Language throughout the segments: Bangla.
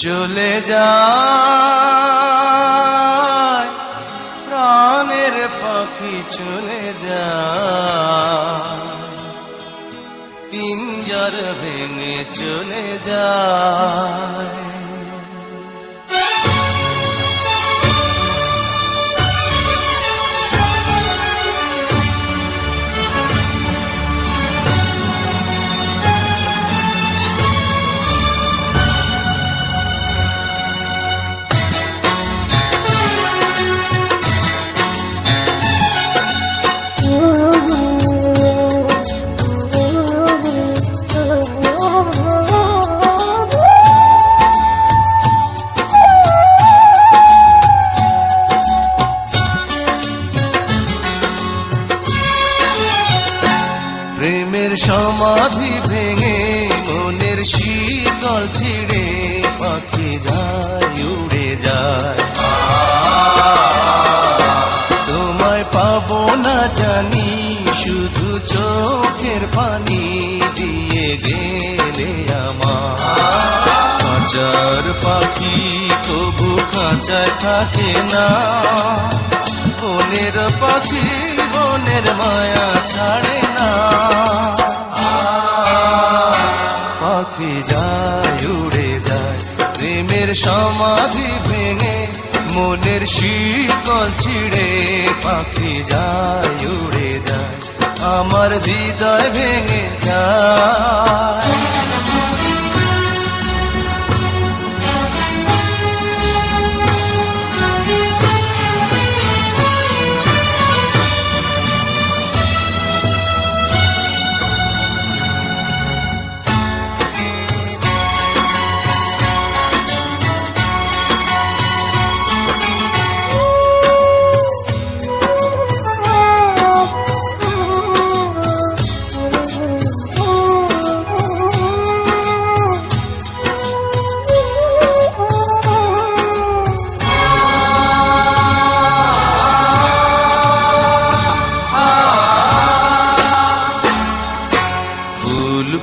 চলে যায় প্রাণের পাখি চলে যায়, পিঞ্জর ভেঙে চলে যায়। প্রেমের সমাধি ভেঙে মনের শিকল ছিঁড়ে পাখি যায় উড়ে যায়। তোমায় পাবো না জানি, শুধু চোখের পানি দিয়ে গেলে আমার। খাঁচার পাখি তবু খাঁচায় থাকে না, বনের পাখি বনের মায়া ছাড়ে না। পাখি যায় উড়ে যায় প্রেমের সমাধি ভেঙে মনের শিকল ছিঁড়ে পাখি যায় উড়ে যায়, আমার হৃদয় ভেঙে যায়।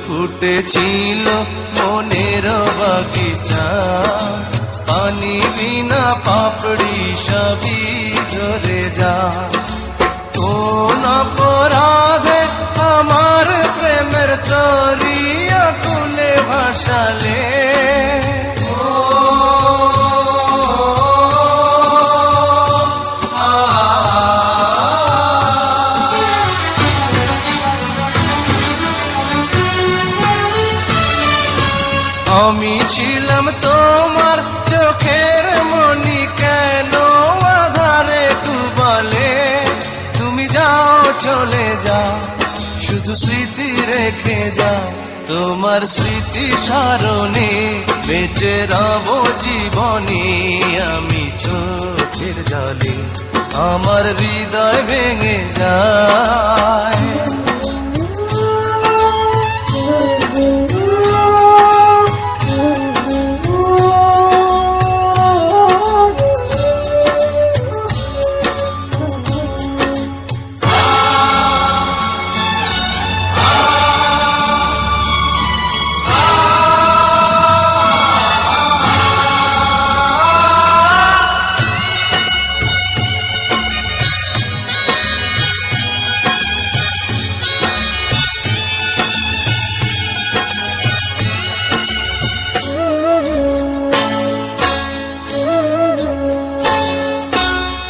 ফুটেছিল মনের বাগিচা, পানি বিনা পাপড়ি সবই ঝরে যা। কোন অপরাধে আমার প্রেমের তরিয়া কুলে ভাসালে, আমি ছিলাম তোমার চোখের মনি, কেন আধারে ডুবালে। তুমি যাও চলে যাও, শুধু স্মৃতি রেখে যাও, তোমার স্মৃতি স্মরণে বেঁচে রব জীবনে। আমি চোখের জলে আমার হৃদয় ভেঙে যায়।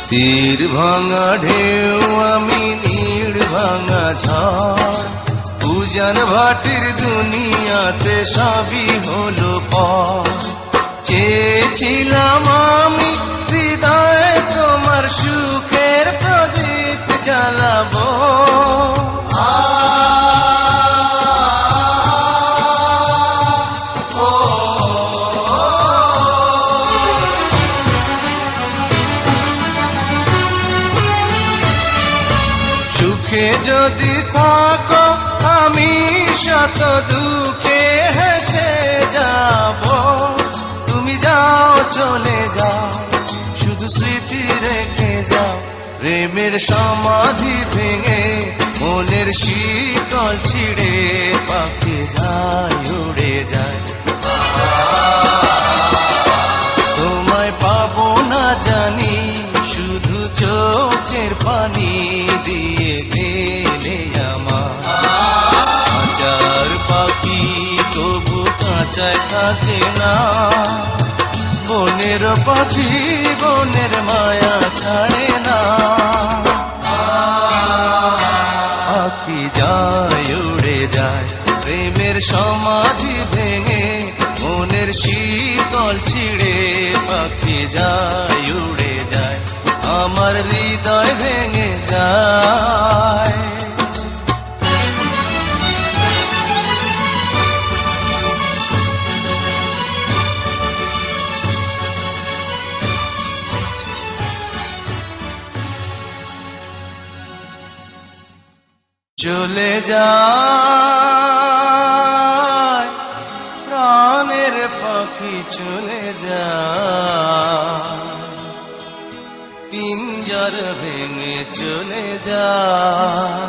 তীর ভাঙা ঢেউ আমি নীড় ভাঙা ঝড়, উজান ভাটির দুনিয়াতে সবই হলো পর। চেয়েছিলাম আমি হৃদয়ে তোমার সুখের প্রদীপ জ্বালাবো, সুখে যদি থাকো আমি শত দুঃখে হেসে যাব। তুমি যাও চলে যাও, শুধু স্মৃতি রেখে যাও, প্রেমের সমাধি ভেঙে মনের শিকল ছিঁড়ে পাখি যায় উড়ে যায়। যায় থাকে না। বনের পাখি বনের মায়া ছাড়ে না। পাখি যায় উড়ে যায় প্রেমের সমাধি ভেঙে, মনের শীতল ছিঁড়ে। পাখি যায় উড়ে যায় আমার হৃদয় ভেঙে যায়। চলে যায় প্রাণের পাখি চলে যায়, পিঞ্জর ভেঙে চলে যায়।